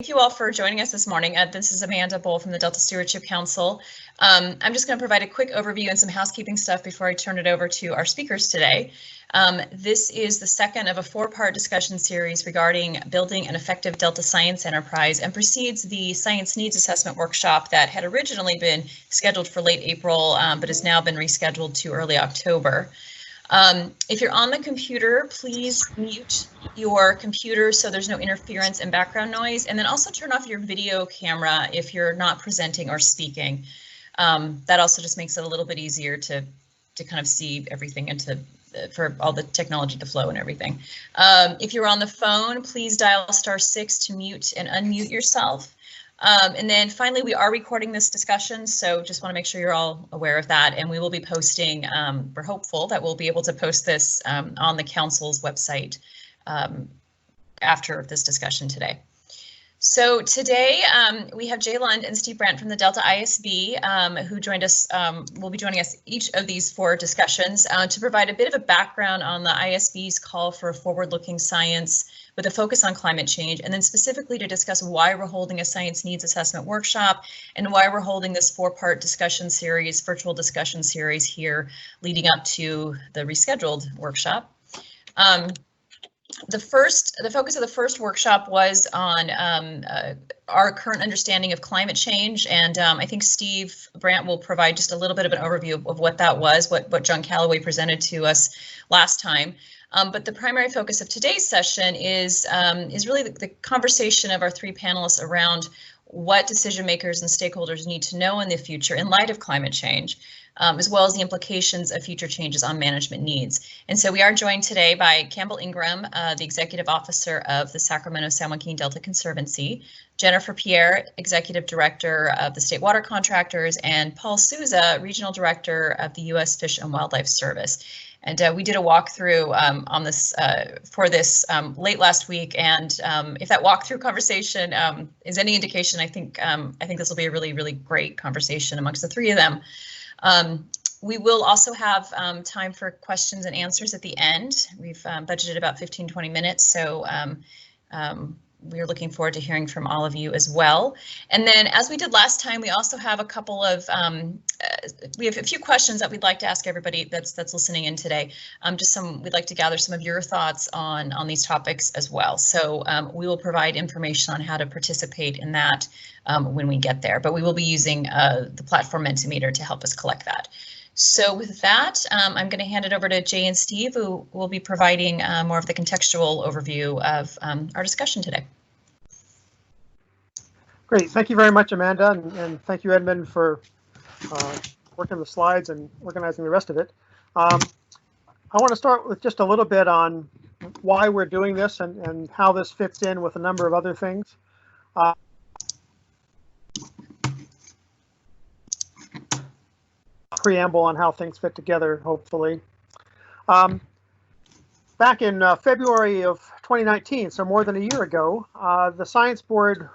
Thank you all for joining us this morning. This is Amanda Bull from the Delta Stewardship Council. I'm just going to provide a quick overview and some housekeeping stuff before I turn it over to our speakers today. This is the second of a four-part discussion series regarding building an effective Delta Science enterprise and precedes the Science Needs Assessment workshop that had originally been scheduled for late April, but has now been rescheduled to early October. If you're on the computer, please mute your computer so there's no interference and background noise, and then also turn off your video camera if you're not presenting or speaking. That also just makes it a little bit easier to kind of see everything and for all the technology to flow and everything. If you're on the phone, please dial *6 to mute and unmute yourself. And then finally, we are recording this discussion, so just want to make sure you're all aware of that. And we will be posting, we're hopeful that we'll be able to post this on the council's website after this discussion today. So today we have Jay Lund and Steve Brandt from the Delta ISB who joined us, will be joining us each of these four discussions to provide a bit of a background on the ISB's call for forward-looking science with a focus on climate change, and then specifically to discuss why we're holding a Science Needs Assessment workshop and why we're holding this four-part discussion series, virtual discussion series here leading up to the rescheduled workshop. The focus of the first workshop was on our current understanding of climate change, and I think Steve Brandt will provide just a little bit of an overview of what that was, what John Calloway presented to us last time. But the primary focus of today's session is really the conversation of our three panelists around what decision makers and stakeholders need to know in the future in light of climate change, as well as the implications of future changes on management needs. And so we are joined today by Campbell Ingram, the Executive Officer of the Sacramento-San Joaquin Delta Conservancy, Jennifer Pierre, Executive Director of the State Water Contractors, and Paul Souza, Regional Director of the U.S. Fish and Wildlife Service. And we did a walkthrough on this for this late last week, and if that walkthrough conversation is any indication, I think this will be a really, really great conversation amongst the three of them. We will also have time for questions and answers at the end. We've budgeted about 15-20 minutes, so we're looking forward to hearing from all of you as well. And then, as we did last time, we also have a couple of, we have a few questions that we'd like to ask everybody that's listening in today. We'd like to gather some of your thoughts on these topics as well. So we will provide information on how to participate in that when we get there, but we will be using the platform Mentimeter to help us collect that. So with that, I'm going to hand it over to Jay and Steve, who will be providing more of the contextual overview of our discussion today. Great. Thank you very much, Amanda, and thank you, Edmund, for working the slides and organizing the rest of it. I want to start with just a little bit on why we're doing this and how this fits in with a number of other things. Preamble on how things fit together, hopefully. Back in February of 2019, so more than a year ago, the Science Board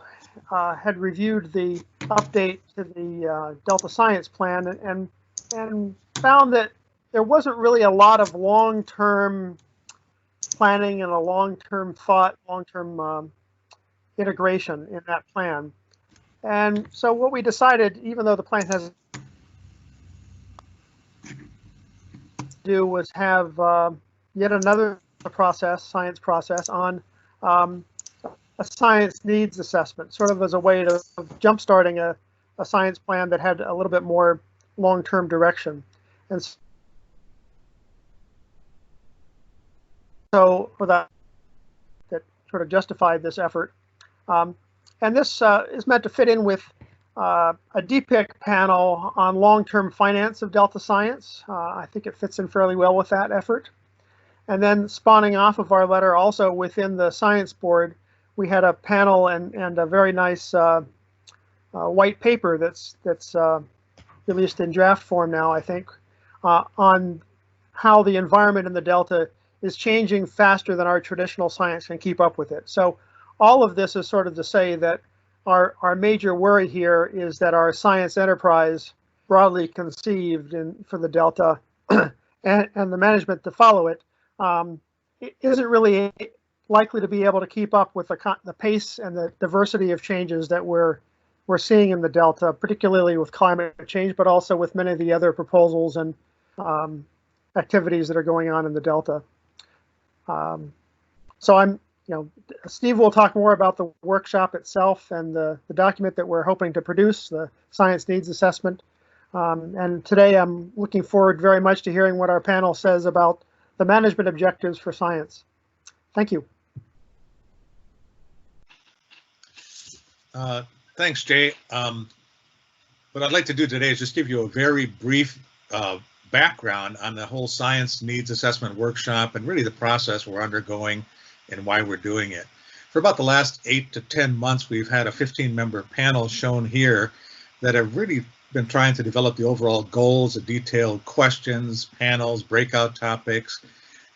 had reviewed the update to the Delta Science Plan and found that there wasn't really a lot of long-term planning and a long-term thought, long-term integration in that plan. And so what we decided, even though the plan has do was have yet another science process on a science needs assessment, sort of as a way of jump-starting a science plan that had a little bit more long-term direction. And so for that sort of justified this effort. And this is meant to fit in with a DPIC panel on long-term finance of Delta Science. I think it fits in fairly well with that effort. And then spawning off of our letter, also within the Science Board, we had a panel and a very nice white paper that's released in draft form now, I think, on how the environment in the Delta is changing faster than our traditional science can keep up with it. So all of this is sort of to say that our major worry here is that our science enterprise, broadly conceived for the Delta and the management to follow it, isn't really likely to be able to keep up with the pace and the diversity of changes that we're seeing in the Delta, particularly with climate change, but also with many of the other proposals and activities that are going on in the Delta. So Steve will talk more about the workshop itself and the document that we're hoping to produce, the Science Needs Assessment. And today I'm looking forward very much to hearing what our panel says about the management objectives for science. Thank you. Thanks, Jay. What I'd like to do today is just give you a very brief background on the whole Science Needs Assessment workshop and really the process we're undergoing and why we're doing it. For about the last 8 to 10 months, we've had a 15-member panel shown here that have really been trying to develop the overall goals, the detailed questions, panels, breakout topics,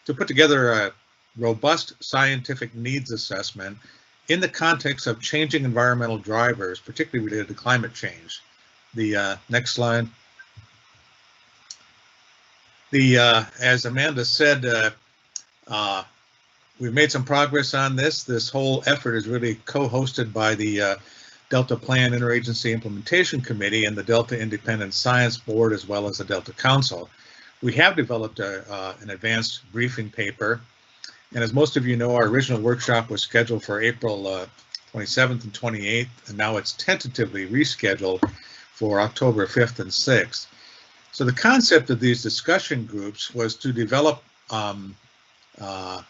to put together a robust scientific needs assessment in the context of changing environmental drivers, particularly related to climate change. The next slide. As Amanda said, we've made some progress on this. This whole effort is really co-hosted by the Delta Plan Interagency Implementation Committee and the Delta Independent Science Board, as well as the Delta Council. We have developed an advanced briefing paper, and as most of you know, our original workshop was scheduled for April 27th and 28th, and now it's tentatively rescheduled for October 5th and 6th. So the concept of these discussion groups was to develop, to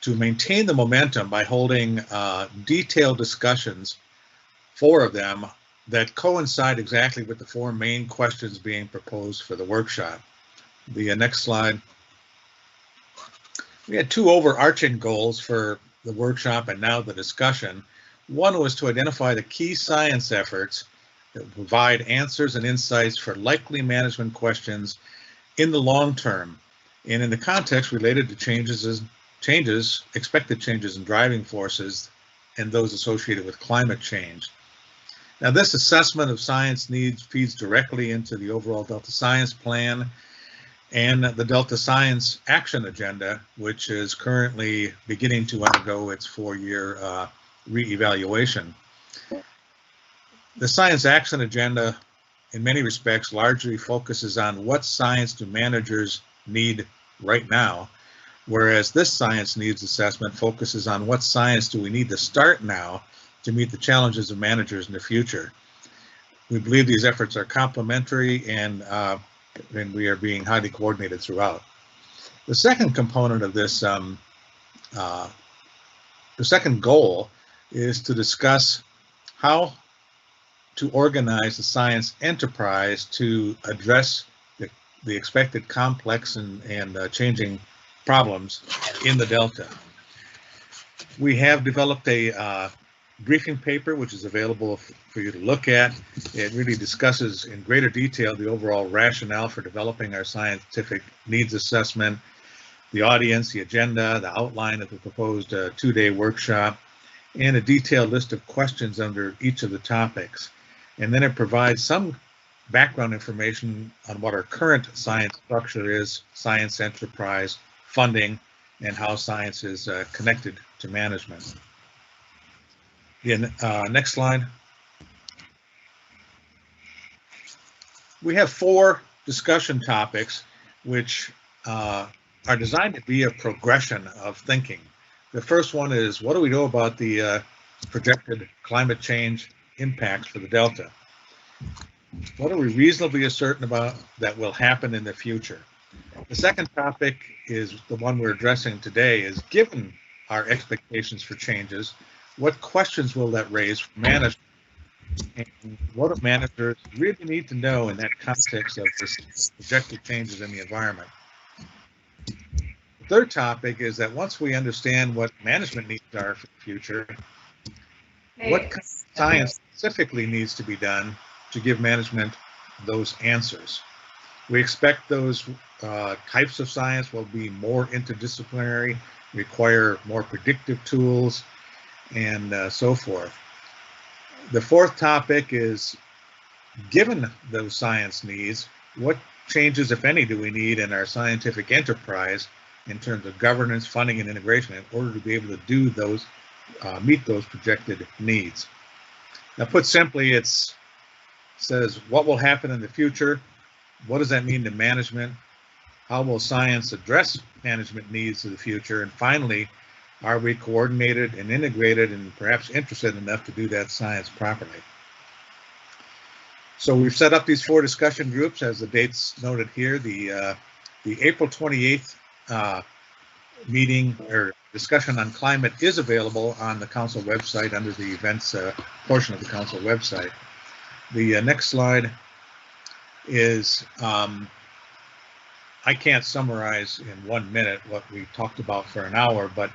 maintain the momentum by holding detailed discussions, 4 of them, that coincide exactly with the 4 main questions being proposed for the workshop. The next slide. We had 2 overarching goals for the workshop and now the discussion. One was to identify the key science efforts that provide answers and insights for likely management questions in the long term and in the context related to expected changes in driving forces and those associated with climate change. Now, this assessment of science needs feeds directly into the overall Delta Science Plan and the Delta Science Action Agenda, which is currently beginning to undergo its 4-year re-evaluation. The Science Action Agenda, in many respects, largely focuses on what science do managers need right now, whereas this Science Needs Assessment focuses on what science do we need to start now to meet the challenges of managers in the future. We believe these efforts are complementary and we are being highly coordinated throughout. The second component of this, the second goal is to discuss how to organize the science enterprise to address the expected complex and changing problems in the Delta. We have developed a briefing paper which is available for you to look at. It really discusses in greater detail the overall rationale for developing our scientific needs assessment, the audience, the agenda, the outline of the proposed 2-day workshop, and a detailed list of questions under each of the topics. And then it provides some background information on what our current science structure is, science enterprise, funding, and how science is connected to management. Next slide. We have 4 discussion topics which are designed to be a progression of thinking. The first one is, what do we know about the projected climate change impacts for the Delta? What are we reasonably certain about that will happen in the future? The second topic is the one we're addressing today, is given our expectations for changes, what questions will that raise for management? And what do managers really need to know in that context of this projected changes in the environment? The third topic is that once we understand what management needs are for the future, what kind of science specifically needs to be done to give management those answers? We expect those types of science will be more interdisciplinary, require more predictive tools, and so forth. The fourth topic is, given those science needs, what changes, if any, do we need in our scientific enterprise in terms of governance, funding, and integration in order to be able to do those, meet those projected needs. Now, put simply, it says what will happen in the future, what does that mean to management, how will science address management needs of the future, and finally, are we coordinated and integrated and perhaps interested enough to do that science properly? So we've set up these 4 discussion groups as the dates noted here. The April 28th meeting or discussion on climate is available on the council website under the events portion of the council website. The next slide is, I can't summarize in 1 minute what we talked about for an hour, but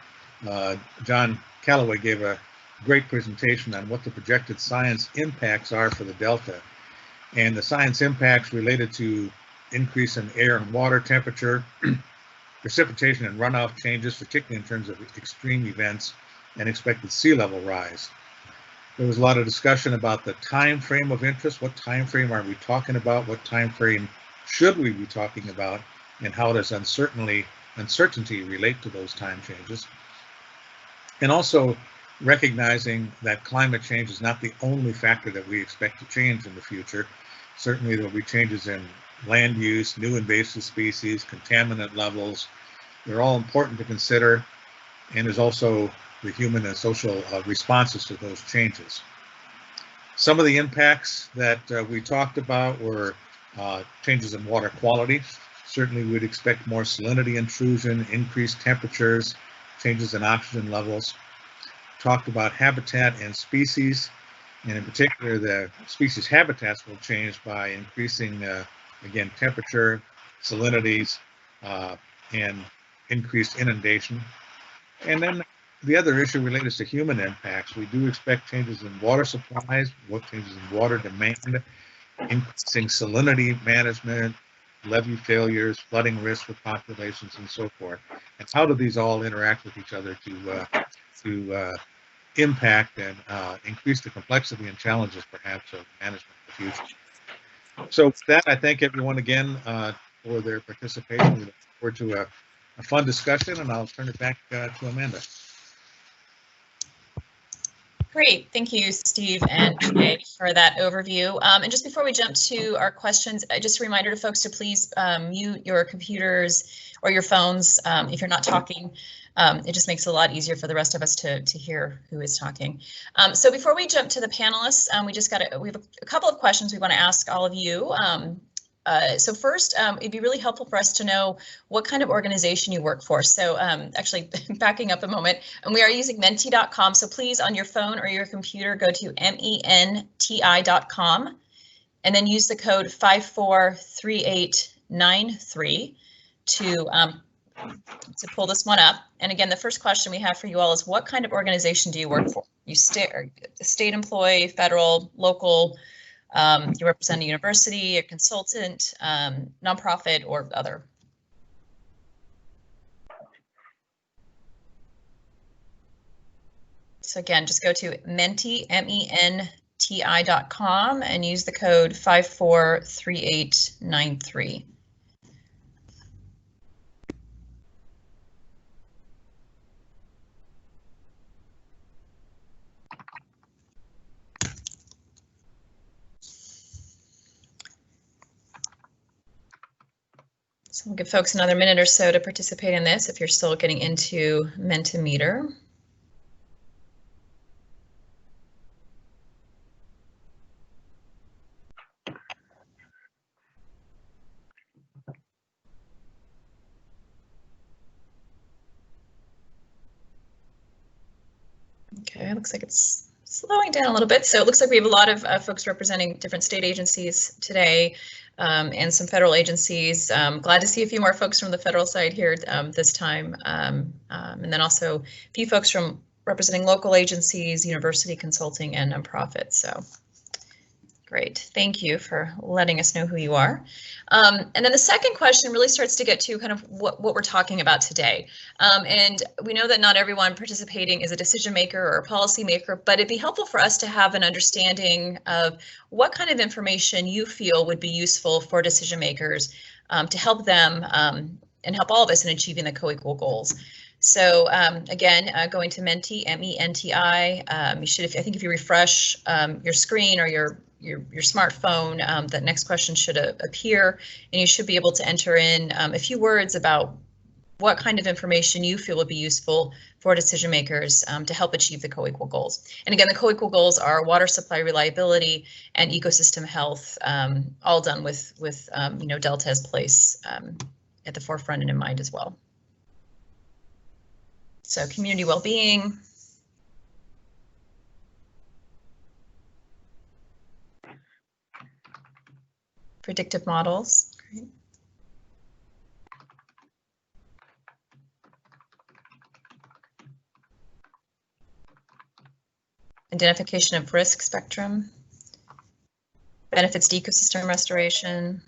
John Callaway gave a great presentation on what the projected science impacts are for the Delta. And the science impacts related to increase in air and water temperature, precipitation and runoff changes, particularly in terms of extreme events, and expected sea level rise. There was a lot of discussion about the time frame of interest. What time frame are we talking about? What time frame should we be talking about? And how does uncertainty relate to those time changes? And also recognizing that climate change is not the only factor that we expect to change in the future. Certainly there will be changes in land use, new invasive species, contaminant levels. They're all important to consider, and there's also the human and social responses to those changes. Some of the impacts that we talked about were changes in water quality. Certainly we'd expect more salinity intrusion, increased temperatures, changes in oxygen levels. Talked about habitat and species, and in particular the species habitats will change by increasing again temperature, salinities, and increased inundation. And then the other issue related to human impacts. We do expect changes in water supplies, changes in water demand, increasing salinity management, levee failures, flooding risk for populations, and so forth. And how do these all interact with each other to impact and increase the complexity and challenges, perhaps, of management in the future? So with that, I thank everyone again for their participation. We look forward to a fun discussion, and I'll turn it back to Amanda. Great, thank you, Steve and Jay, for that overview. And just before we jump to our questions, just a reminder to folks to please mute your computers or your phones if you're not talking. It just makes it a lot easier for the rest of us to hear who is talking. So before we jump to the panelists, we have a couple of questions we want to ask all of you. So first, it'd be really helpful for us to know what kind of organization you work for. So actually, backing up a moment, and we are using menti.com. So please, on your phone or your computer, go to menti.com and then use the code 543893 to pull this one up. And again, the first question we have for you all is, what kind of organization do you work for? You state employee, federal, local, you represent a university, a consultant, nonprofit, or other? So again, just go to menti, menti.com, and use the code 543893. So we'll give folks another minute or so to participate in this if you're still getting into Mentimeter. Okay, looks like it's slowing down a little bit. So it looks like we have a lot of folks representing different state agencies today. And some federal agencies. Glad to see a few more folks from the federal side here this time. And then also a few folks from representing local agencies, university consulting, and nonprofits. So great, thank you for letting us know who you are. And then the second question really starts to get to kind of what we're talking about today. And we know that not everyone participating is a decision maker or a policy maker, but it'd be helpful for us to have an understanding of what kind of information you feel would be useful for decision makers to help them help all of us in achieving the co-equal goals. So again, going to Menti, MENTI. You should, I think, if you refresh your screen or your smartphone, that next question should appear, and you should be able to enter in a few words about what kind of information you feel would be useful for decision makers to help achieve the co-equal goals. And again, the co-equal goals are water supply reliability and ecosystem health, all done with you know, Delta's place at the forefront and in mind as well. So community well-being. Predictive models. Great. Identification of risk spectrum. Benefits to ecosystem restoration.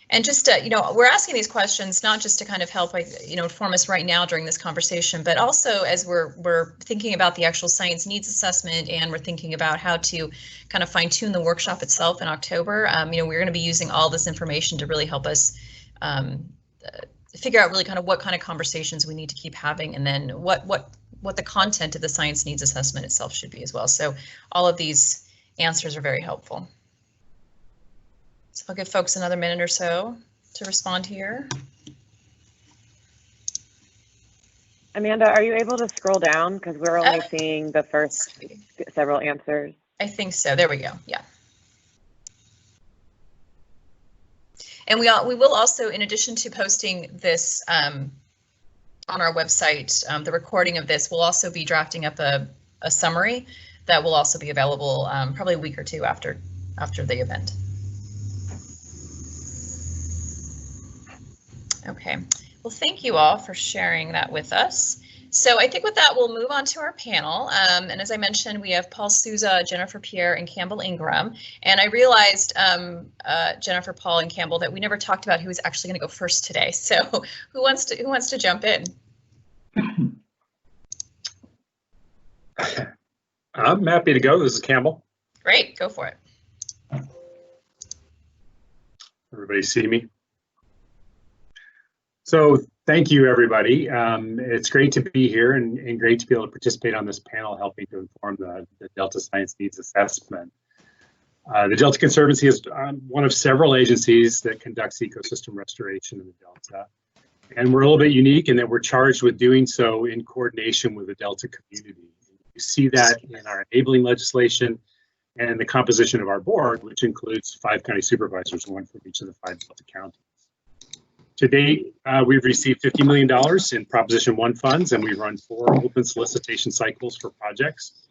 And just you know, we're asking these questions not just to kind of help, you know, inform us right now during this conversation, but also as we're thinking about the actual science needs assessment, and we're thinking about how to kind of fine tune the workshop itself in October. You know, we're going to be using all this information to really help us figure out really kind of what kind of conversations we need to keep having, and then what the content of the science needs assessment itself should be as well. So all of these answers are very helpful. So I'll give folks another minute or so to respond here. Amanda, are you able to scroll down? Because we're only seeing the first several answers. I think so. There we go. Yeah. And we will also, in addition to posting this on our website, the recording of this, we'll also be drafting up a summary that will also be available probably a week or two after the event. Okay, well, thank you all for sharing that with us. So I think with that, we'll move on to our panel. And as I mentioned, we have Paul Souza, Jennifer, Pierre, and Campbell Ingram. And I realized, Jennifer, Paul, and Campbell, that we never talked about who was actually going to go first today. So who wants to jump in? I'm happy to go. This is Campbell. Great, go for it. Everybody see me? So thank you, everybody. It's great to be here and great to be able to participate on this panel helping to inform the Delta Science Needs Assessment. The Delta Conservancy is one of several agencies that conducts ecosystem restoration in the Delta. And we're a little bit unique in that we're charged with doing so in coordination with the Delta community. You see that in our enabling legislation and the composition of our board, which includes 5 county supervisors, one from each of the 5 Delta counties. To date, we've received $50 million in Proposition 1 funds, and we've run 4 open solicitation cycles for projects.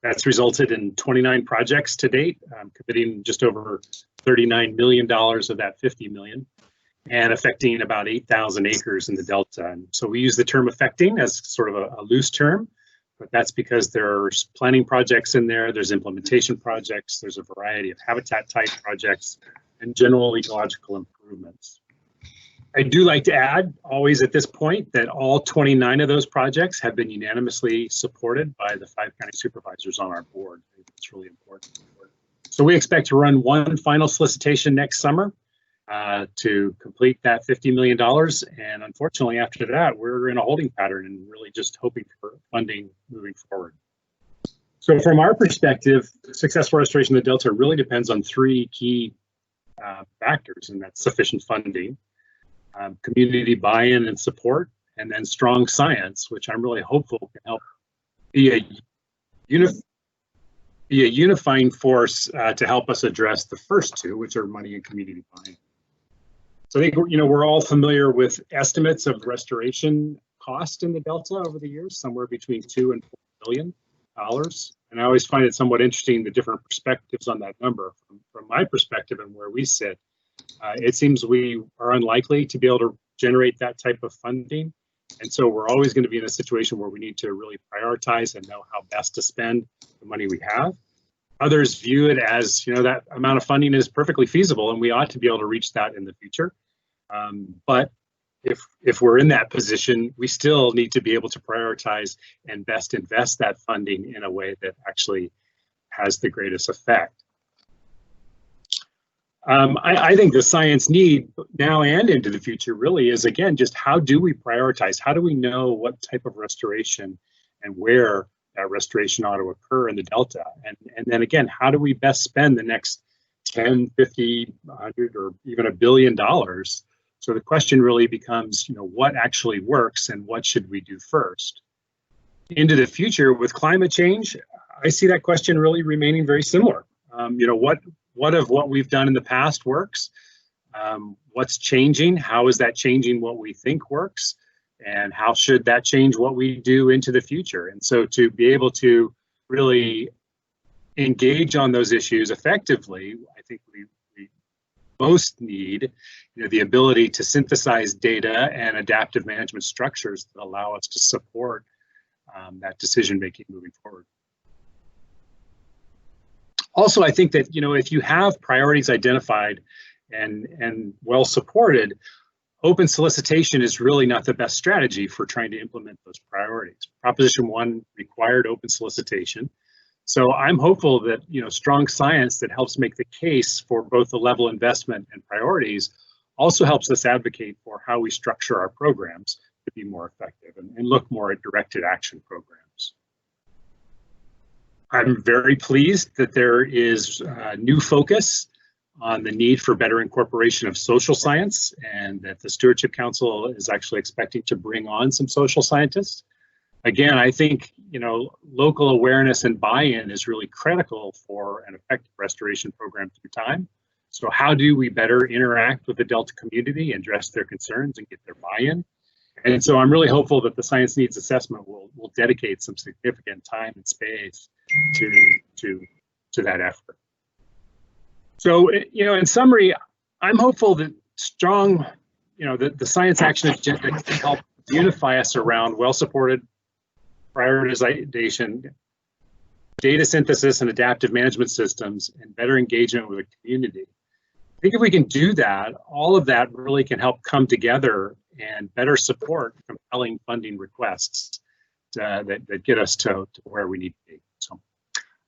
That's resulted in 29 projects to date, committing just over $39 million of that $50 million, and affecting about 8,000 acres in the Delta. And so we use the term affecting as sort of a loose term, but that's because there's planning projects in there, there's implementation projects, there's a variety of habitat type projects, and general ecological improvements. I do like to add, always at this point, that all 29 of those projects have been unanimously supported by the 5 county supervisors on our board. I think it's really important. So we expect to run 1 final solicitation next summer to complete that $50 million. And unfortunately, after that, we're in a holding pattern and really just hoping for funding moving forward. So from our perspective, successful restoration of the Delta really depends on 3 key factors, and that's sufficient funding, community buy-in and support, and then strong science, which I'm really hopeful can help be a unifying force to help us address the first 2, which are money and community buy-in. So I think we're all familiar with estimates of restoration cost in the Delta over the years, somewhere between $2 and $4 billion. And I always find it somewhat interesting the different perspectives on that number. From my perspective and where we sit, it seems we are unlikely to be able to generate that type of funding. And so we're always going to be in a situation where we need to really prioritize and know how best to spend the money we have. Others view it as, that amount of funding is perfectly feasible and we ought to be able to reach that in the future. But if we're in that position, we still need to be able to prioritize and best invest that funding in a way that actually has the greatest effect. I think the science need now and into the future really is, again, just how do we prioritize? How do we know what type of restoration and where that restoration ought to occur in the Delta? And then again, how do we best spend the next 10, 50, 100, or even $1 billion? So the question really becomes, what actually works and what should we do first? Into the future with climate change, I see that question really remaining very similar. What of what we've done in the past works? What's changing? How is that changing what we think works? And how should that change what we do into the future? And so to be able to really engage on those issues effectively, I think we most need the ability to synthesize data and adaptive management structures that allow us to support that decision making moving forward. Also, I think that if you have priorities identified and well supported, open solicitation is really not the best strategy for trying to implement those priorities. Proposition 1 required open solicitation. So I'm hopeful that strong science that helps make the case for both the level investment and priorities also helps us advocate for how we structure our programs to be more effective and look more at directed action programs. I'm very pleased that there is new focus on the need for better incorporation of social science, and that the Stewardship Council is actually expecting to bring on some social scientists. Again, I think local awareness and buy-in is really critical for an effective restoration program through time. So how do we better interact with the Delta community and address their concerns and get their buy-in? And so I'm really hopeful that the science needs assessment will dedicate some significant time and space to that effort. So, in summary, I'm hopeful that strong, the science action agenda can help unify us around well-supported prioritization, data synthesis and adaptive management systems, and better engagement with the community. I think if we can do that, all of that really can help come together and better support compelling funding requests that get us to where we need to be. So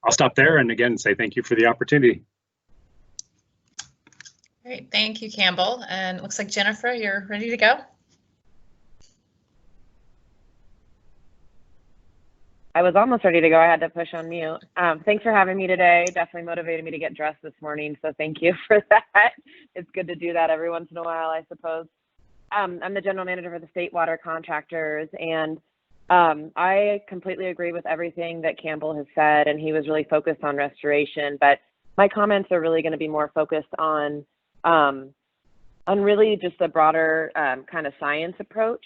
I'll stop there and again say thank you for the opportunity. Great, thank you, Campbell. And it looks like Jennifer, you're ready to go. I was almost ready to go. I had to push on mute. Thanks for having me today. Definitely motivated me to get dressed this morning, so thank you for that. It's good to do that every once in a while, I suppose. I'm the general manager for the state water contractors, and I completely agree with everything that Campbell has said, and he was really focused on restoration, but my comments are really going to be more focused on really just a broader kind of science approach.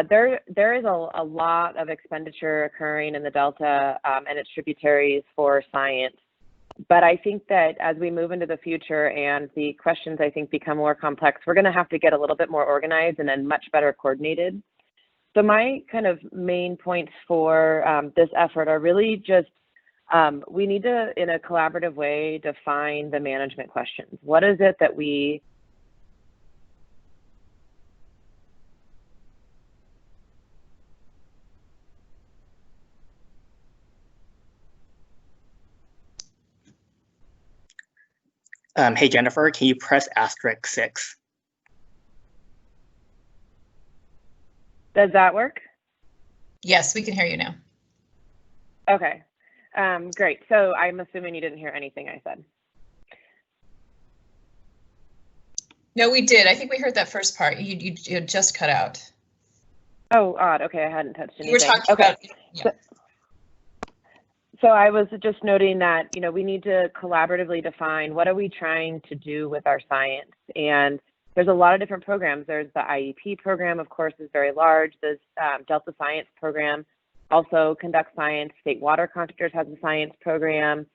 There is a lot of expenditure occurring in the Delta and its tributaries for science. But I think that as we move into the future and the questions, I think, become more complex, we're going to have to get a little bit more organized and then much better coordinated. So my kind of main points for this effort are really just we need to, in a collaborative way, define the management questions. What is it that we Hey, Jennifer, can you press *6? Does that work? Yes, we can hear you now. Okay, great. So I'm assuming you didn't hear anything I said. No, we did. I think we heard that first part. You just cut out. Oh, odd. Okay, I hadn't touched anything. You were talking about, yeah. So I was just noting that, we need to collaboratively define what are we trying to do with our science. And there's a lot of different programs. There's the IEP program, of course, is very large. The Delta Science program also conducts science. State Water Contractors has a science program.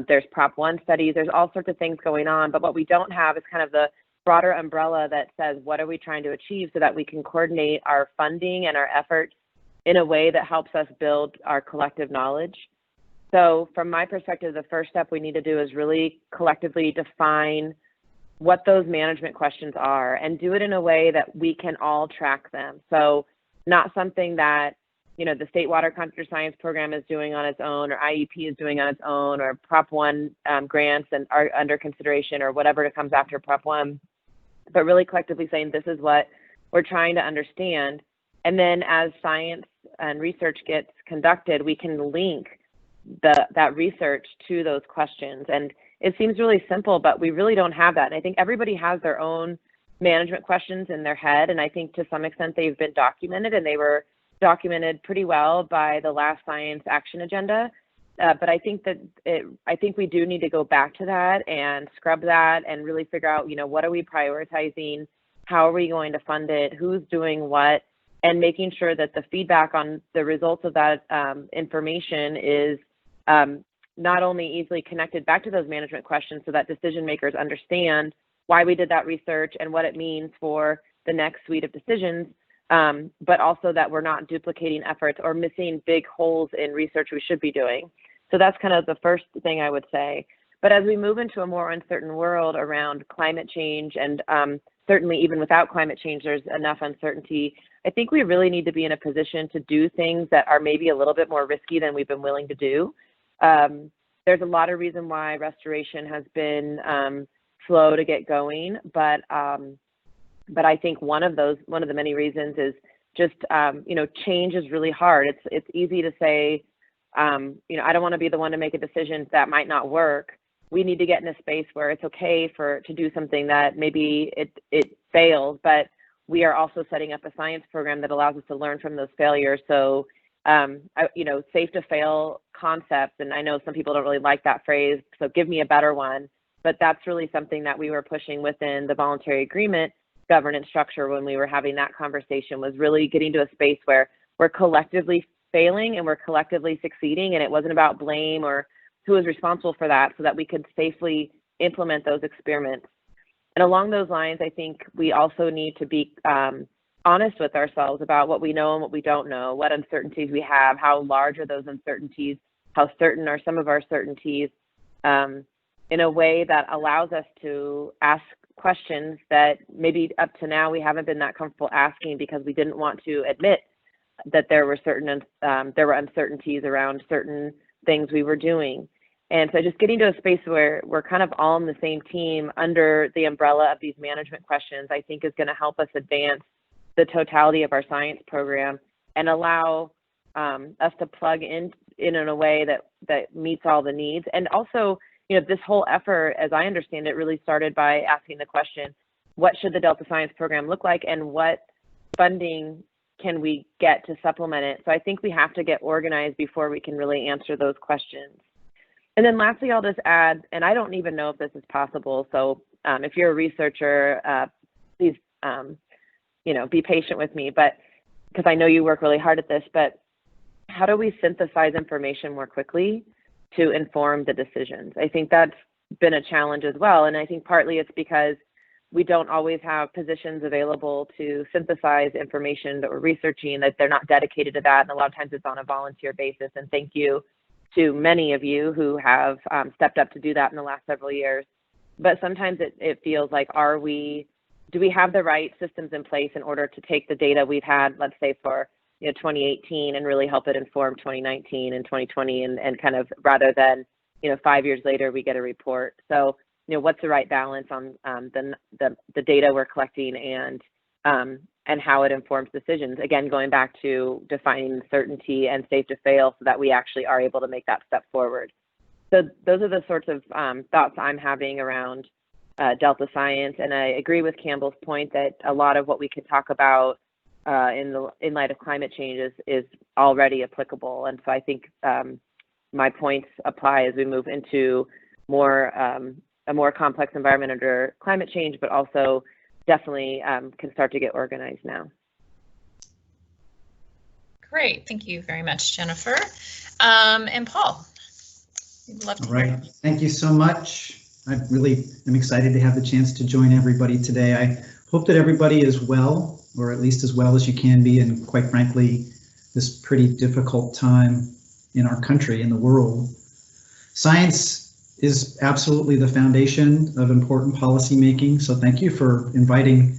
There's Prop 1 studies. There's all sorts of things going on. But what we don't have is kind of the broader umbrella that says, what are we trying to achieve so that we can coordinate our funding and our efforts in a way that helps us build our collective knowledge. So from my perspective, the first step we need to do is really collectively define what those management questions are and do it in a way that we can all track them. So not something that you know, the State Water Contractor Science Program is doing on its own, or IEP is doing on its own, or Prop 1 grants and are under consideration, or whatever comes after Prop 1, but really collectively saying this is what we're trying to understand. And then as science and research gets conducted, we can link that research to those questions. And it seems really simple, but we really don't have that. And I think everybody has their own management questions in their head. And I think to some extent they've been documented, and they were documented pretty well by the last science action agenda. But I think I think we do need to go back to that and scrub that and really figure out, you know, what are we prioritizing? How are we going to fund it? Who's doing what? And making sure that the feedback on the results of that information is not only easily connected back to those management questions so that decision makers understand why we did that research and what it means for the next suite of decisions, but also that we're not duplicating efforts or missing big holes in research we should be doing. So that's kind of the first thing I would say. But as we move into a more uncertain world around climate change, and certainly even without climate change, there's enough uncertainty, I think we really need to be in a position to do things that are maybe a little bit more risky than we've been willing to do. There's a lot of reason why restoration has been slow to get going, but I think one of the many reasons is just you know, change is really hard. It's easy to say, you know, I don't want to be the one to make a decision that might not work. We need to get in a space where it's okay to do something that maybe it fails, but we are also setting up a science program that allows us to learn from those failures. So, you know, safe to fail concepts, and I know some people don't really like that phrase, so give me a better one, but that's really something that we were pushing within the voluntary agreement governance structure when we were having that conversation, was really getting to a space where we're collectively failing and we're collectively succeeding, and it wasn't about blame or who is responsible for that, so that we could safely implement those experiments. And along those lines, I think we also need to be honest with ourselves about what we know and what we don't know, what uncertainties we have, how large are those uncertainties, how certain are some of our certainties, in a way that allows us to ask questions that maybe up to now we haven't been that comfortable asking because we didn't want to admit that there were uncertainties around certain things we were doing. And so just getting to a space where we're kind of all on the same team under the umbrella of these management questions, I think is going to help us advance the totality of our science program and allow us to plug in a way that meets all the needs. And also, you know, this whole effort, as I understand it, really started by asking the question, what should the Delta Science program look like, and what funding can we get to supplement it? So I think we have to get organized before we can really answer those questions. And then lastly, I'll just add, and I don't even know if this is possible, so if you're a researcher, please, you know, be patient with me, but because I know you work really hard at this, but how do we synthesize information more quickly to inform the decisions? I think that's been a challenge as well, and I think partly it's because we don't always have positions available to synthesize information that we're researching, that they're not dedicated to that, and a lot of times it's on a volunteer basis. And thank you to many of you who have stepped up to do that in the last several years. But sometimes it feels like, do we have the right systems in place in order to take the data we've had, let's say for 2018, and really help it inform 2019 and 2020, and kind of, rather than 5 years later we get a report. So what's the right balance on the data we're collecting and how it informs decisions. Again, going back to defining certainty and safe to fail so that we actually are able to make that step forward. So those are the sorts of thoughts I'm having around Delta Science. And I agree with Campbell's point that a lot of what we can talk about in light of climate change is already applicable. And so I think my points apply as we move into a more complex environment under climate change, but also definitely can start to get organized now. Great, thank you very much, Jennifer. And Paul, we'd love to hear. All right, thank you so much. I really am excited to have the chance to join everybody today. I hope that everybody is well, or at least as well as you can be, and quite frankly, this pretty difficult time in our country, in the world. Science is absolutely the foundation of important policy making. So thank you for inviting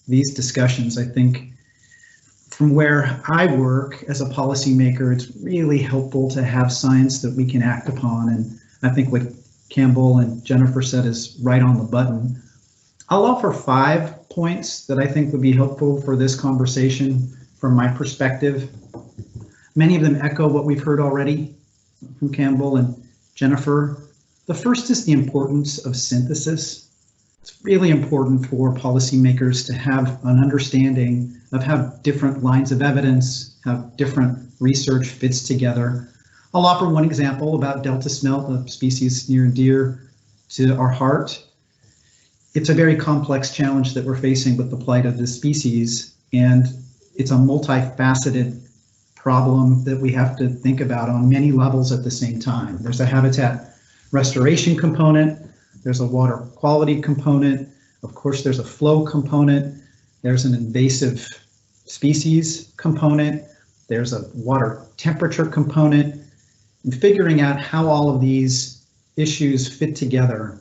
these discussions. I think from where I work as a policymaker, it's really helpful to have science that we can act upon. And I think what Campbell and Jennifer said is right on the button. I'll offer 5 points that I think would be helpful for this conversation from my perspective. Many of them echo what we've heard already from Campbell and Jennifer. The first is the importance of synthesis. It's really important for policymakers to have an understanding of how different lines of evidence, how different research fits together. I'll offer one example about Delta smelt, a species near and dear to our heart. It's a very complex challenge that we're facing with the plight of this species, and it's a multifaceted problem that we have to think about on many levels at the same time. There's a habitat restoration component, there's a water quality component, of course there's a flow component, there's an invasive species component, there's a water temperature component, and figuring out how all of these issues fit together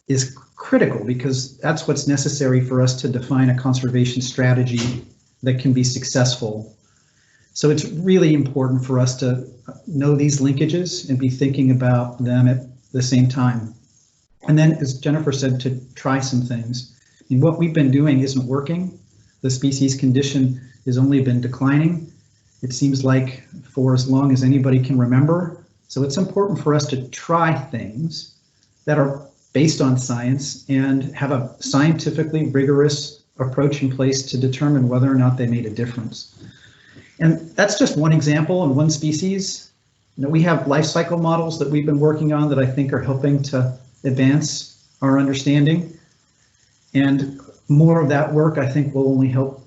is critical, because that's what's necessary for us to define a conservation strategy that can be successful. So it's really important for us to know these linkages and be thinking about them at the same time. And then, as Jennifer said, to try some things. And what we've been doing isn't working. The species condition has only been declining, it seems like, for as long as anybody can remember. So it's important for us to try things that are based on science and have a scientifically rigorous approach in place to determine whether or not they made a difference. And that's just one example and one species. You know, we have life cycle models that we've been working on that I think are helping to advance our understanding. And more of that work, I think, will only help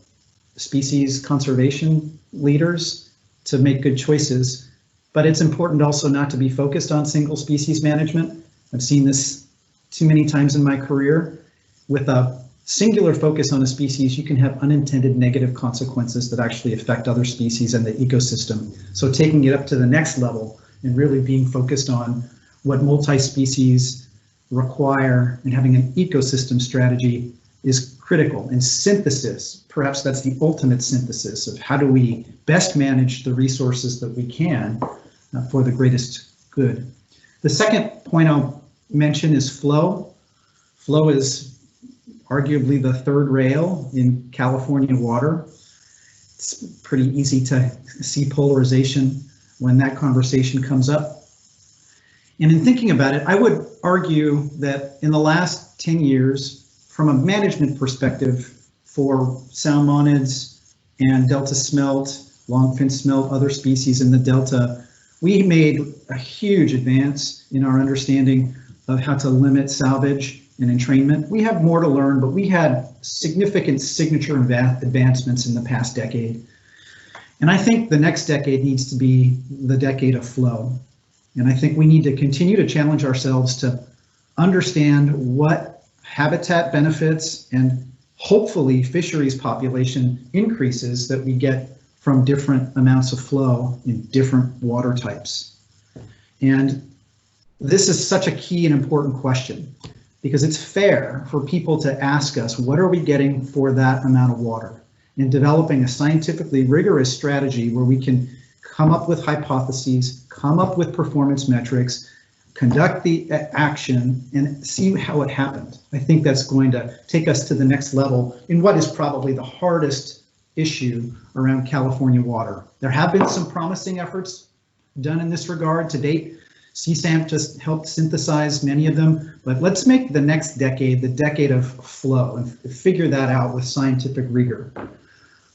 species conservation leaders to make good choices. But it's important also not to be focused on single species management. I've seen this too many times in my career. With a singular focus on a species, you can have unintended negative consequences that actually affect other species and the ecosystem. So taking it up to the next level and really being focused on what multi-species require and having an ecosystem strategy is critical. And synthesis, perhaps that's the ultimate synthesis of how do we best manage the resources that we can for the greatest good. The second point I'll mention is flow. Flow is arguably the third rail in California water. It's pretty easy to see polarization when that conversation comes up. And in thinking about it, I would argue that in the last 10 years, from a management perspective for salmonids and Delta smelt, longfin smelt, other species in the Delta, we made a huge advance in our understanding of how to limit salvage and entrainment. We have more to learn, but we had significant signature advancements in the past decade. And I think the next decade needs to be the decade of flow. And I think we need to continue to challenge ourselves to understand what habitat benefits and hopefully fisheries population increases that we get from different amounts of flow in different water types. And this is such a key and important question, because it's fair for people to ask us, what are we getting for that amount of water? And developing a scientifically rigorous strategy where we can come up with hypotheses, come up with performance metrics, conduct the action, and see how it happened. I think that's going to take us to the next level in what is probably the hardest issue around California water. There have been some promising efforts done in this regard to date. CSAMP just helped synthesize many of them, but let's make the next decade the decade of flow and figure that out with scientific rigor.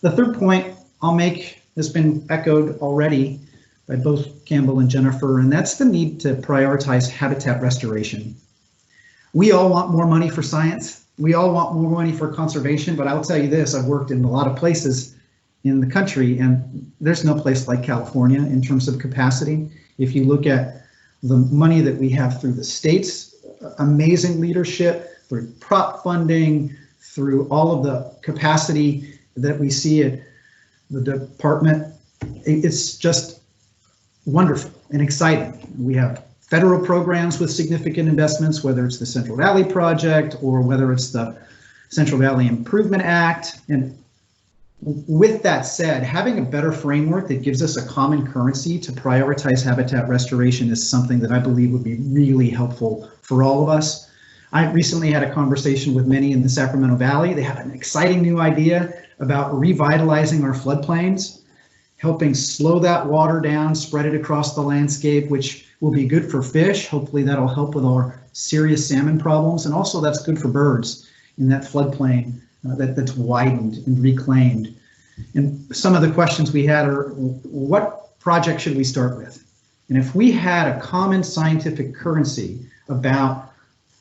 The third point I'll make has been echoed already by both Campbell and Jennifer, and that's the need to prioritize habitat restoration. We all want more money for science. We all want more money for conservation, but I'll tell you this, I've worked in a lot of places in the country, and there's no place like California in terms of capacity. If you look at the money that we have through the state's amazing leadership, through prop funding, through all of the capacity that we see at the department, it's just wonderful and exciting. We have federal programs with significant investments, whether it's the Central Valley Project or whether it's the Central Valley Improvement Act. And With that said, having a better framework that gives us a common currency to prioritize habitat restoration is something that I believe would be really helpful for all of us. I recently had a conversation with many in the Sacramento Valley. They have an exciting new idea about revitalizing our floodplains, helping slow that water down, spread it across the landscape, which will be good for fish. Hopefully that'll help with our serious salmon problems. And also that's good for birds in that floodplain that's widened and reclaimed. And some of the questions we had are, what project should we start with? And if we had a common scientific currency about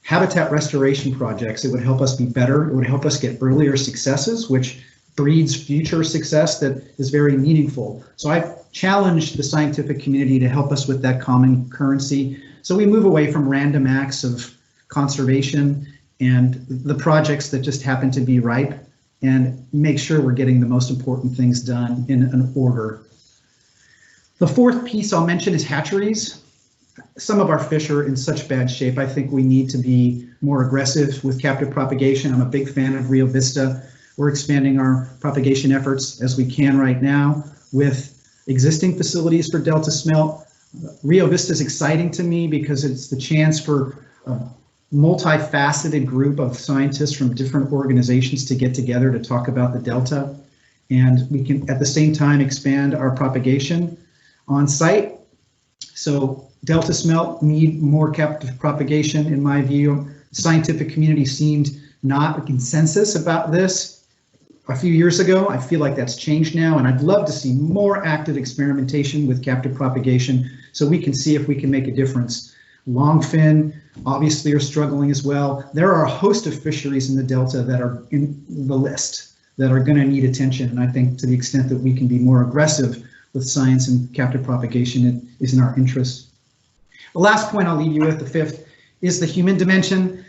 habitat restoration projects, it would help us be better. It would help us get earlier successes, which breeds future success that is very meaningful. So I challenged the scientific community to help us with that common currency. So we move away from random acts of conservation and the projects that just happen to be ripe, and make sure we're getting the most important things done in an order. The fourth piece I'll mention is hatcheries. Some of our fish are in such bad shape. I think we need to be more aggressive with captive propagation. I'm a big fan of Rio Vista. We're expanding our propagation efforts as we can right now with existing facilities for Delta smelt. Rio Vista is exciting to me because it's the chance for multifaceted group of scientists from different organizations to get together to talk about the Delta. And we can at the same time expand our propagation on site. So Delta smelt need more captive propagation in my view. The scientific community seemed not a consensus about this a few years ago. I feel like that's changed now, and I'd love to see more active experimentation with captive propagation so we can see if we can make a difference. Longfin obviously are struggling as well. There are a host of fisheries in the Delta that are in the list that are going to need attention. And I think to the extent that we can be more aggressive with science and captive propagation, it is in our interest. The last point I'll leave you with, the fifth, is the human dimension.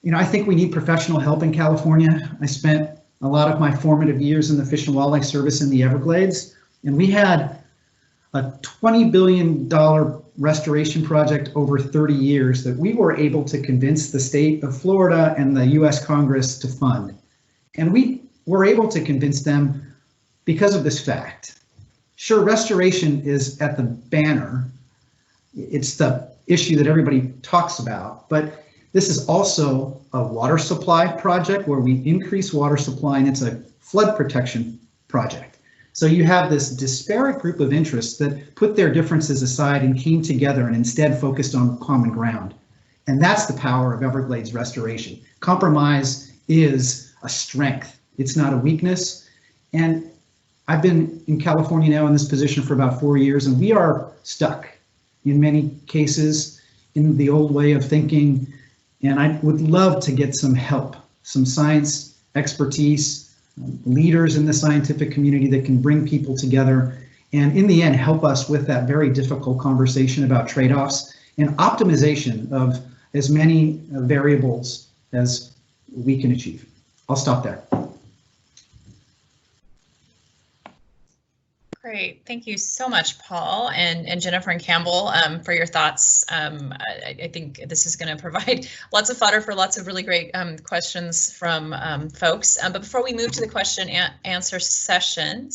You know, I think we need professional help in California. I spent a lot of my formative years in the Fish and Wildlife Service in the Everglades, and we had a $20 billion restoration project over 30 years that we were able to convince the state of Florida and the US Congress to fund. And we were able to convince them because of this fact. Sure, restoration is at the banner. It's the issue that everybody talks about, but this is also a water supply project where we increase water supply, and it's a flood protection project. So you have this disparate group of interests that put their differences aside and came together and instead focused on common ground. And that's the power of Everglades restoration. Compromise is a strength. It's not a weakness. And I've been in California now in this position for about 4 years, and we are stuck in many cases in the old way of thinking. And I would love to get some help, some science expertise, leaders in the scientific community that can bring people together and in the end help us with that very difficult conversation about trade-offs and optimization of as many variables as we can achieve. I'll stop there. Great, thank you so much, Paul and Jennifer and Campbell, for your thoughts. I think this is going to provide lots of fodder for lots of really great questions from folks. But before we move to the question and answer section,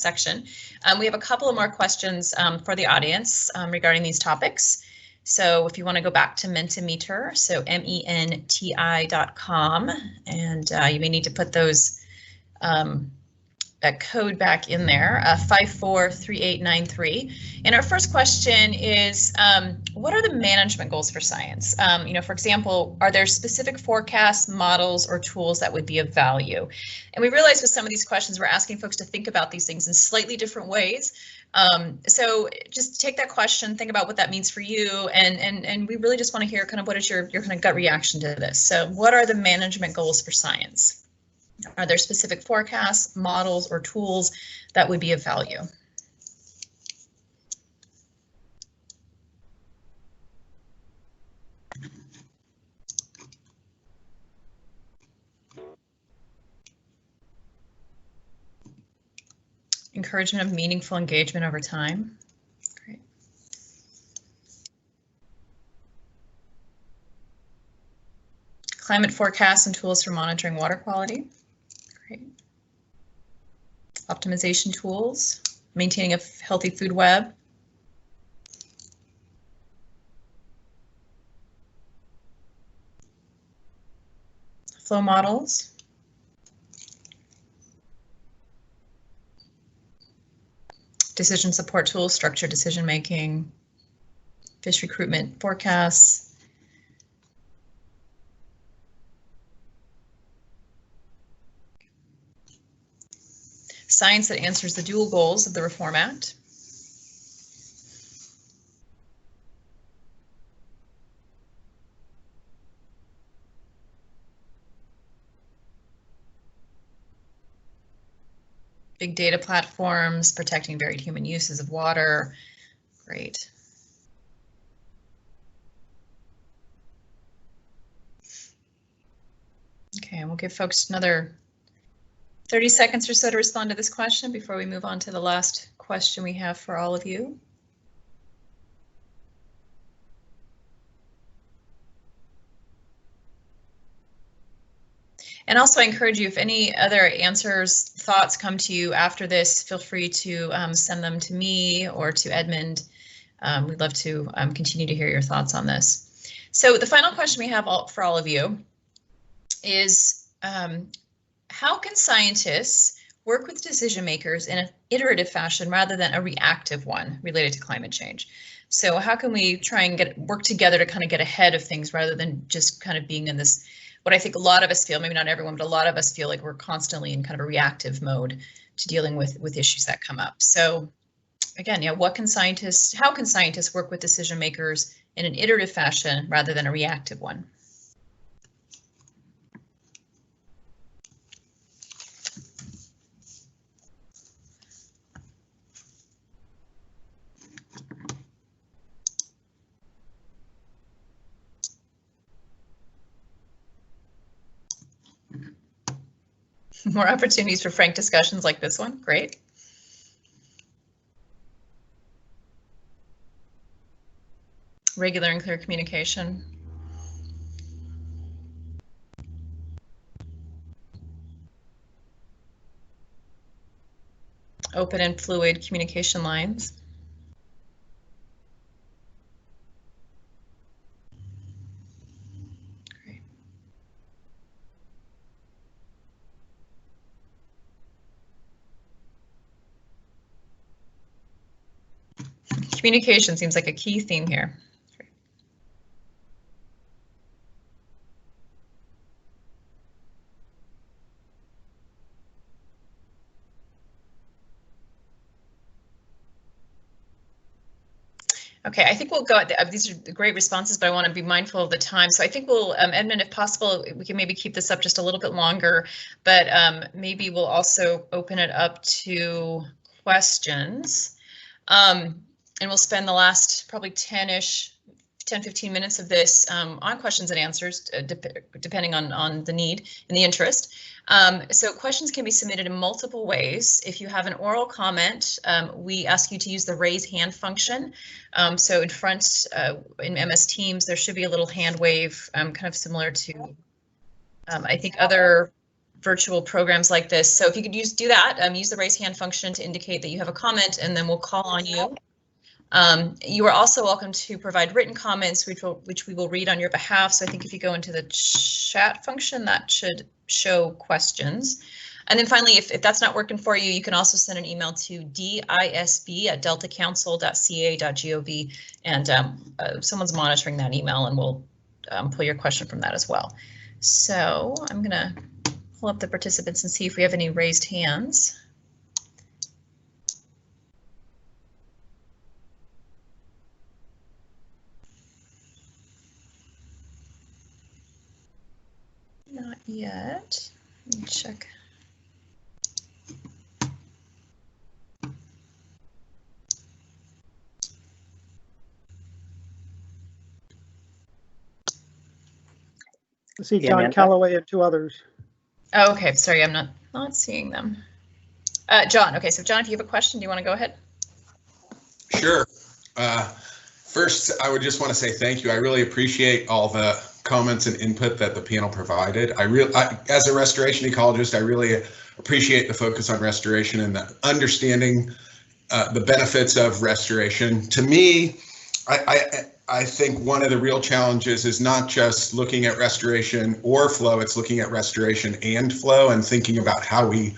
we have a couple of more questions for the audience regarding these topics. So if you want to go back to Mentimeter, so menti.com, and you may need to put those that code back in there, 543893. And our first question is, what are the management goals for science? You know, for example, are there specific forecasts, models, or tools that would be of value? And we realize with some of these questions, we're asking folks to think about these things in slightly different ways. So just take that question, think about what that means for you, and we really just want to hear kind of what is your kind of gut reaction to this. So what are the management goals for science? Are there specific forecasts, models, or tools that would be of value? Encouragement of meaningful engagement over time. Great. Climate forecasts and tools for monitoring water quality. Great. optimization tools, maintaining a healthy food web, flow models, decision support tools, structured decision making, fish recruitment forecasts, science that answers the dual goals of the Reform Act, big data platforms, protecting varied human uses of water. Great. Okay, and we'll give folks another 30 seconds or so to respond to this question before we move on to the last question we have for all of you. And also I encourage you, if any other answers, thoughts come to you after this, feel free to send them to me or to Edmund. We'd love to continue to hear your thoughts on this. So the final question we have for all of you is, how can scientists work with decision makers in an iterative fashion rather than a reactive one related to climate change? So how can we try and work together to kind of get ahead of things rather than just kind of being in this, what I think a lot of us feel, maybe not everyone, but a lot of us feel like we're constantly in kind of a reactive mode to dealing with issues that come up. So again, yeah, how can scientists work with decision makers in an iterative fashion rather than a reactive one? More opportunities for frank discussions like this one. Great. Regular and clear communication. Open and fluid communication lines. Communication seems like a key theme here. Okay, I think we'll go. These are great responses, but I want to be mindful of the time. So I think we'll, Edmund, if possible, we can maybe keep this up just a little bit longer, but maybe we'll also open it up to questions. And we'll spend the last probably 10-15 minutes of this on questions and answers, depending on the need and the interest. So questions can be submitted in multiple ways. If you have an oral comment, we ask you to use the raise hand function. So in front in MS Teams, there should be a little hand wave, kind of similar to, I think, other virtual programs like this. So if you could do that, use the raise hand function to indicate that you have a comment, and then we'll call on you. You are also welcome to provide written comments, which we will read on your behalf. So I think if you go into the chat function, that should show questions. And then finally, if that's not working for you, you can also send an email to disb@deltacouncil.ca.gov, and someone's monitoring that email, and we'll pull your question from that as well. So I'm going to pull up the participants and see if we have any raised hands. Not yet. Let me check. I see John Calloway and two others. Oh, okay, sorry, I'm not seeing them. John, okay, so John, if you have a question, do you want to go ahead? Sure. First, I would just want to say thank you. I really appreciate all the comments and input that the panel provided. As a restoration ecologist, I really appreciate the focus on restoration and the understanding the benefits of restoration. To me, I think one of the real challenges is not just looking at restoration or flow, it's looking at restoration and flow and thinking about how we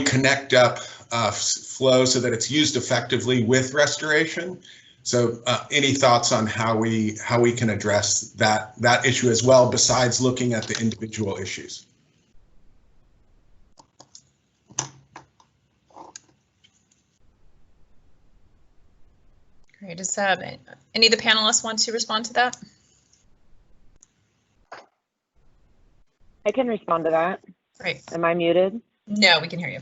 connect up flow so that it's used effectively with restoration. So any thoughts on how we can address that issue as well, besides looking at the individual issues? Great. Does any of the panelists want to respond to that? I can respond to that. Great. Am I muted? No, we can hear you.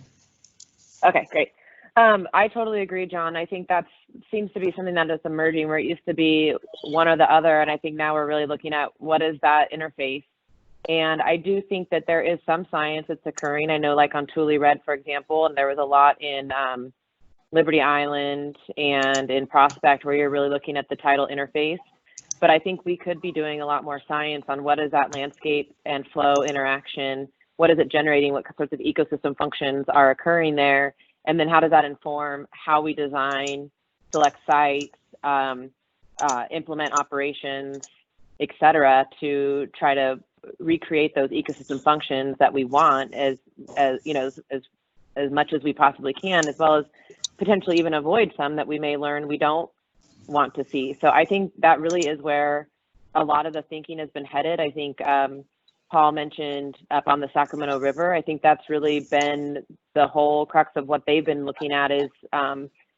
Okay, great. I totally agree, John. I think that seems to be something that is emerging, where it used to be one or the other, and I think now we're really looking at what is that interface. And I do think that there is some science that's occurring. I know, like on Tule Red, for example, and there was a lot in Liberty Island and in Prospect where you're really looking at the tidal interface. But I think we could be doing a lot more science on what is that landscape and flow interaction, what is it generating, what sorts of ecosystem functions are occurring there, and then how does that inform how we design, select sites, implement operations, et cetera, to try to recreate those ecosystem functions that we want as much as we possibly can, as well as potentially even avoid some that we may learn we don't want to see. So I think that really is where a lot of the thinking has been headed. I think Paul mentioned up on the Sacramento River. I think that's really been the whole crux of what they've been looking at is